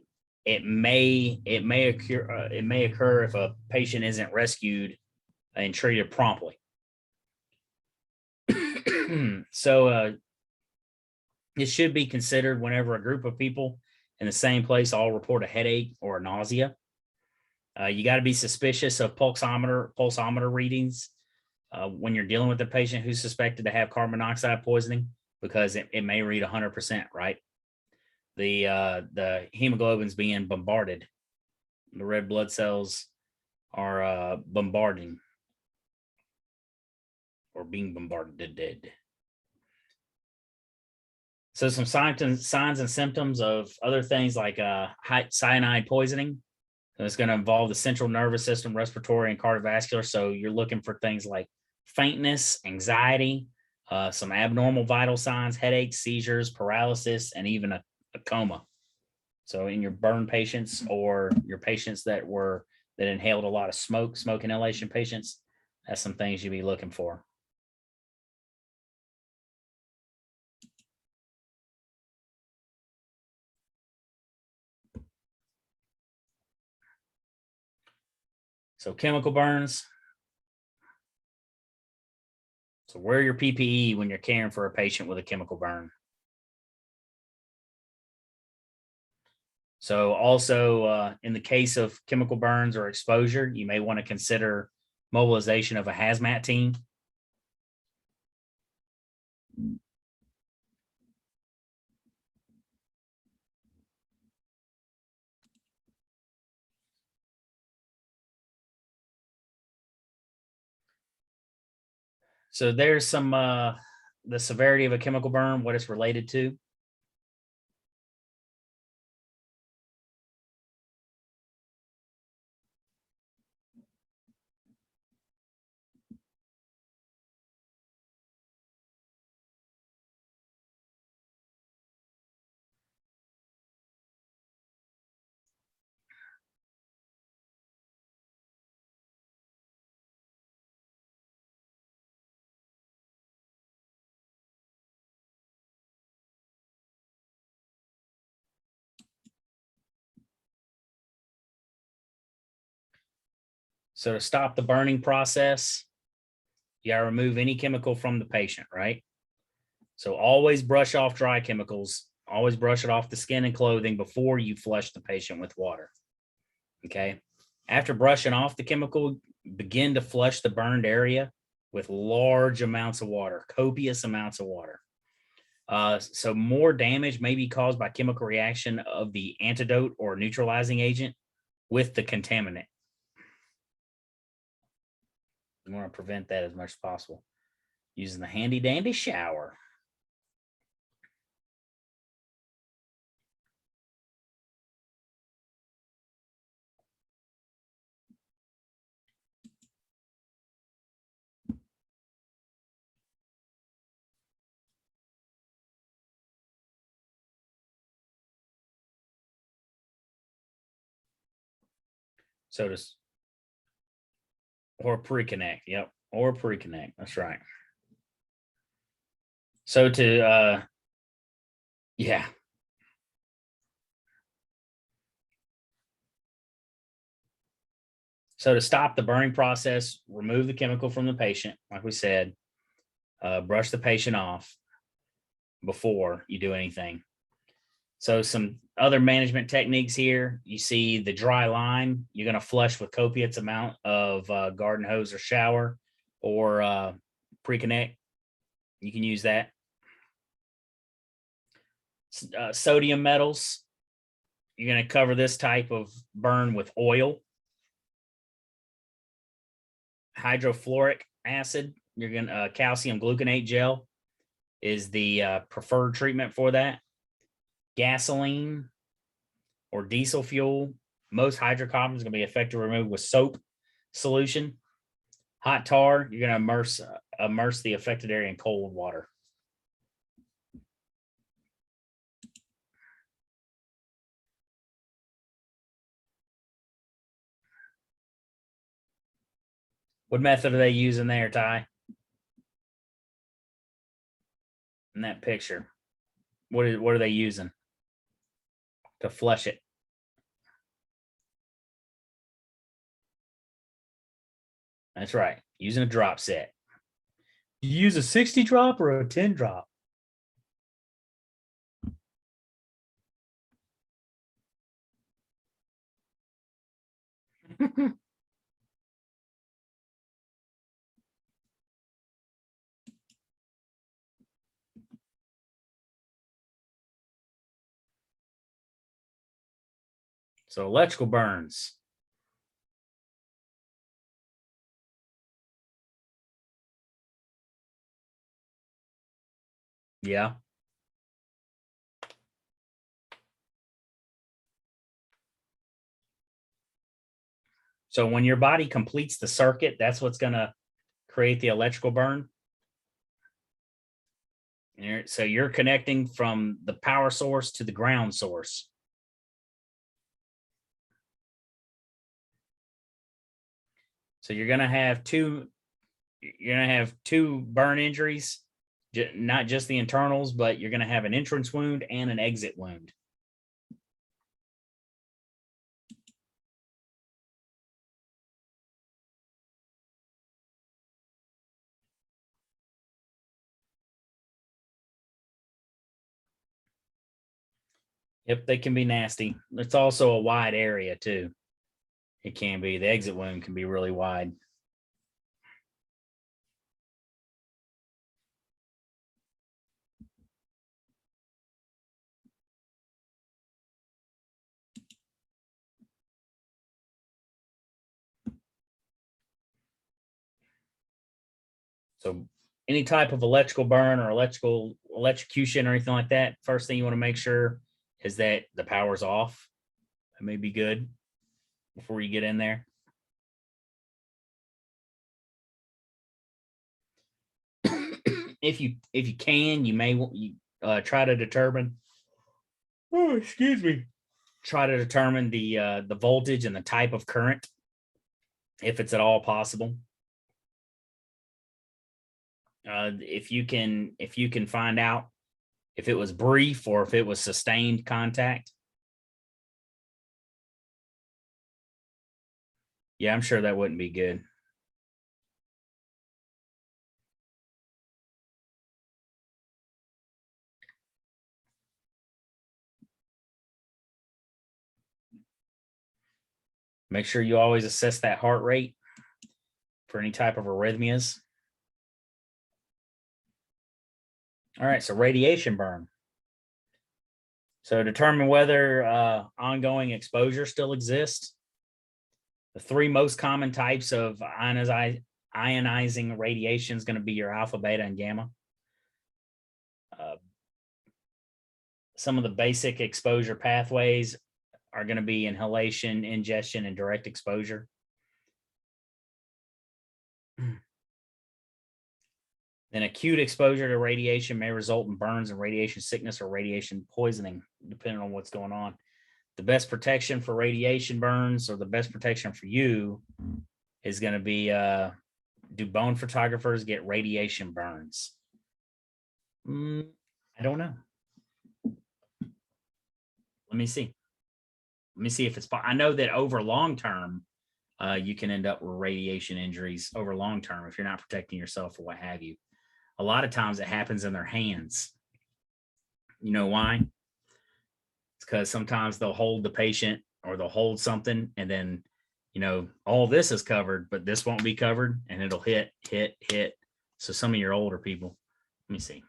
may occur if a patient isn't rescued and treated promptly. So it should be considered whenever a group of people in the same place all report a headache or a nausea. You got to be suspicious of pulsometer readings when you're dealing with a patient who's suspected to have carbon monoxide poisoning, because it may read 100%, right? The hemoglobin's being bombarded. The red blood cells are bombarding or being bombarded dead. So some signs and symptoms of other things like cyanide poisoning. So it's going to involve the central nervous system, respiratory, and cardiovascular. So you're looking for things like faintness, anxiety, some abnormal vital signs, headaches, seizures, paralysis, and even a coma. So in your burn patients or your patients that inhaled a lot of smoke inhalation patients, that's some things you'd be looking for. So chemical burns. So wear your PPE when you're caring for a patient with a chemical burn. So also in the case of chemical burns or exposure, you may want to consider mobilization of a hazmat team. So there's some the severity of a chemical burn, what it's related to. So to stop the burning process, you gotta remove any chemical from the patient, right? So always brush off dry chemicals, always brush it off the skin and clothing before you flush the patient with water. Okay. After brushing off the chemical, begin to flush the burned area with large amounts of water, copious amounts of water. So more damage may be caused by chemical reaction of the antidote or neutralizing agent with the contaminant. You want to prevent that as much as possible using the handy dandy shower. So does or pre-connect. Yep. Or pre-connect. That's right. So to yeah. So to stop the burning process, remove the chemical from the patient, like we said, brush the patient off before you do anything. So some other management techniques here. You see the dry line, you're going to flush with copious amount of garden hose or shower or pre-connect. You can use that. Sodium metals, you're going to cover this type of burn with oil. Hydrofluoric acid, you're going to calcium gluconate gel is the preferred treatment for that. Gasoline or diesel fuel, most hydrocarbons are going to be effectively removed with soap solution. Hot tar, you're going to immerse the affected area in cold water. What method are they using there, Ty? In that picture, what are they using to flush it? That's right, using a drop set. You use a 60 drop or a 10 drop? So electrical burns. Yeah. So when your body completes the circuit, that's what's going to create the electrical burn. So you're connecting from the power source to the ground source. So you're going to have two burn injuries, not just the internals, but you're going to have an entrance wound and an exit wound. Yep, they can be nasty. It's also a wide area too. It can be. The exit wound can be really wide. So any type of electrical burn or electrocution or anything like that, first thing you want to make sure is that the power's off. That may be good before you get in there. If you can, you may try to determine. Oh, excuse me. Try to determine the voltage and the type of current, if it's at all possible. If you can find out if it was brief or if it was sustained contact. Yeah, I'm sure that wouldn't be good. Make sure you always assess that heart rate for any type of arrhythmias. All right, so radiation burn. So determine whether ongoing exposure still exists. The three most common types of ionizing radiation is going to be your alpha, beta, and gamma. Some of the basic exposure pathways are going to be inhalation, ingestion, and direct exposure. Then acute exposure to radiation may result in burns and radiation sickness or radiation poisoning, depending on what's going on. The best protection for radiation burns, or the best protection for you, is going to be do bone photographers get radiation burns? I don't know. Let me see. Let me see if it's. I know that over long term, you can end up with radiation injuries over long term if you're not protecting yourself or what have you. A lot of times it happens in their hands. You know why? It's because sometimes they'll hold the patient or they'll hold something, and then, all this is covered, but this won't be covered, and it'll hit. So some of your older people, let me see.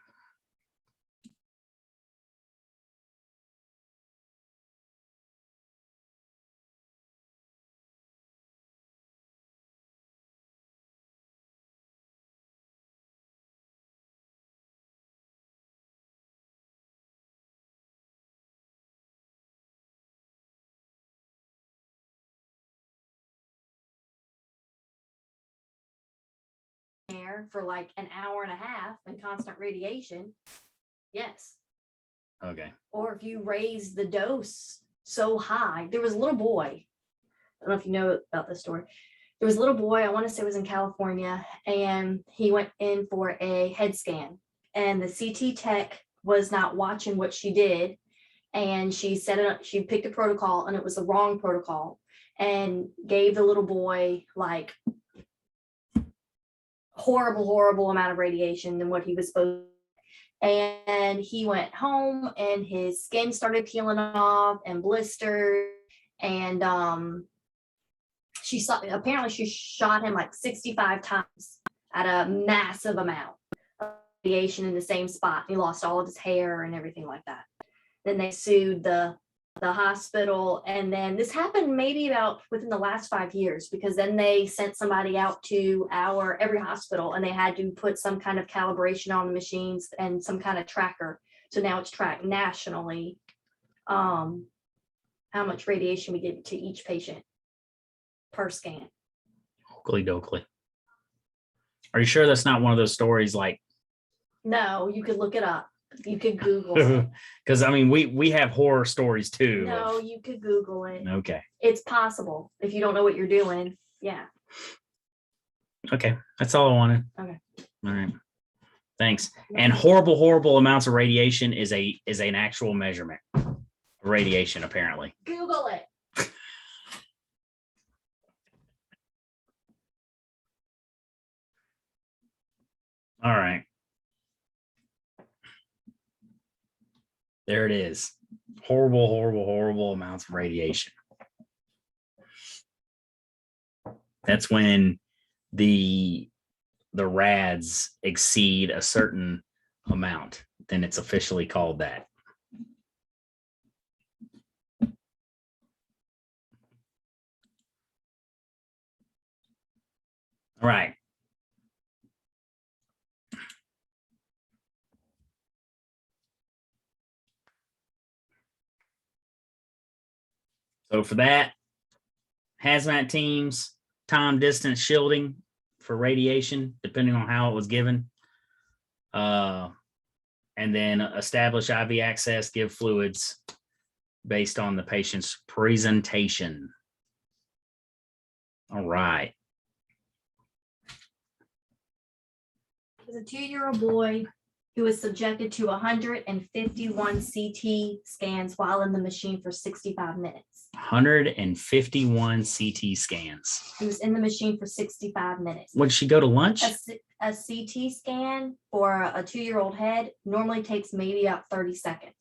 Air for like an hour and a half and constant radiation, yes. Okay. Or if you raise the dose so high, there was a little boy. I don't know if you know about this story. There was a little boy, I want to say it was in California, and he went in for a head scan, and the CT tech was not watching what she did, and she set it up. She picked a protocol, and it was the wrong protocol, and gave the little boy like horrible amount of radiation than what he was supposed to. And he went home and his skin started peeling off and blistered. And she shot him like 65 times at a massive amount of radiation in the same spot. He lost all of his hair and everything like that. Then they sued the hospital, and then this happened maybe about within the last 5 years, because then they sent somebody out to every hospital, and they had to put some kind of calibration on the machines and some kind of tracker. So now it's tracked nationally, how much radiation we give to each patient per scan. Oakley dokley. Are you sure that's not one of those stories like No, you could look it up. You could Google it. Because I mean, we have horror stories too. No, you could Google it. Okay. It's possible if you don't know what you're doing. Yeah. Okay. That's all I wanted. Okay. All right. Thanks. And horrible amounts of radiation is an actual measurement of radiation, apparently. Google it. All right. There it is. Horrible amounts of radiation. That's when the rads exceed a certain amount, then it's officially called that. All right. So for that, hazmat teams, time distance shielding for radiation, depending on how it was given. And then establish IV access, give fluids based on the patient's presentation. All right. As a 2-year-old boy who was subjected to 151 CT scans while in the machine for 65 minutes. 151 CT scans. He was in the machine for 65 minutes. Would she go to lunch? A CT scan for a 2-year-old head normally takes maybe about 30 seconds.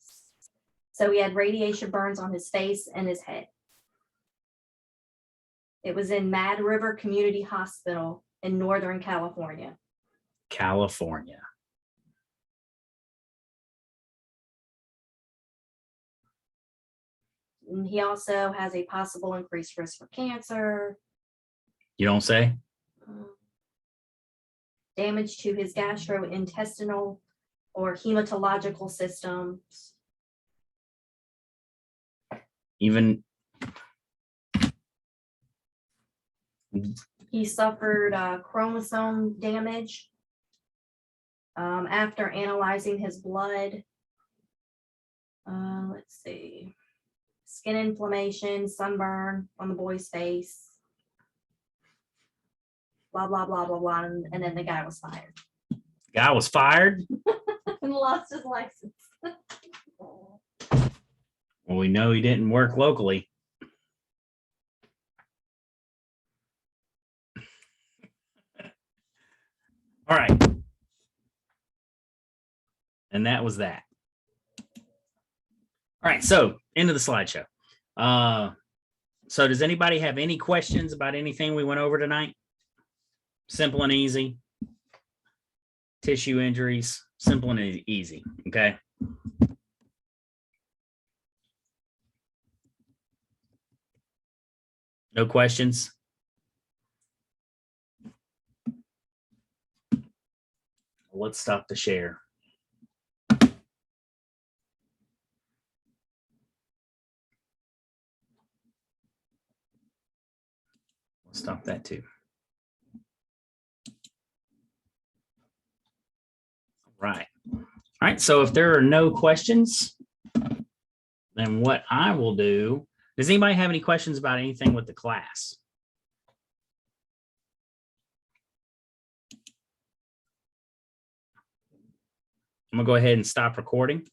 So he had radiation burns on his face and his head. It was in Mad River Community Hospital in Northern California. California. And he also has a possible increased risk for cancer. You don't say? Damage to his gastrointestinal or hematological systems. Even He suffered chromosome damage after analyzing his blood. Let's see. Skin inflammation, sunburn on the boy's face. Blah, blah, blah, blah, blah. And then the guy was fired. guy was fired. And lost his license. Well, we know he didn't work locally. All right. And that was that. All right, so into the slideshow. So does anybody have any questions about anything we went over tonight? Simple and easy. Tissue injuries, simple and easy, okay? No questions? Let's stop the share. Let's stop that too. Right. All right. So if there are no questions, then what I will do, does anybody have any questions about anything with the class? I'm gonna go ahead and stop recording.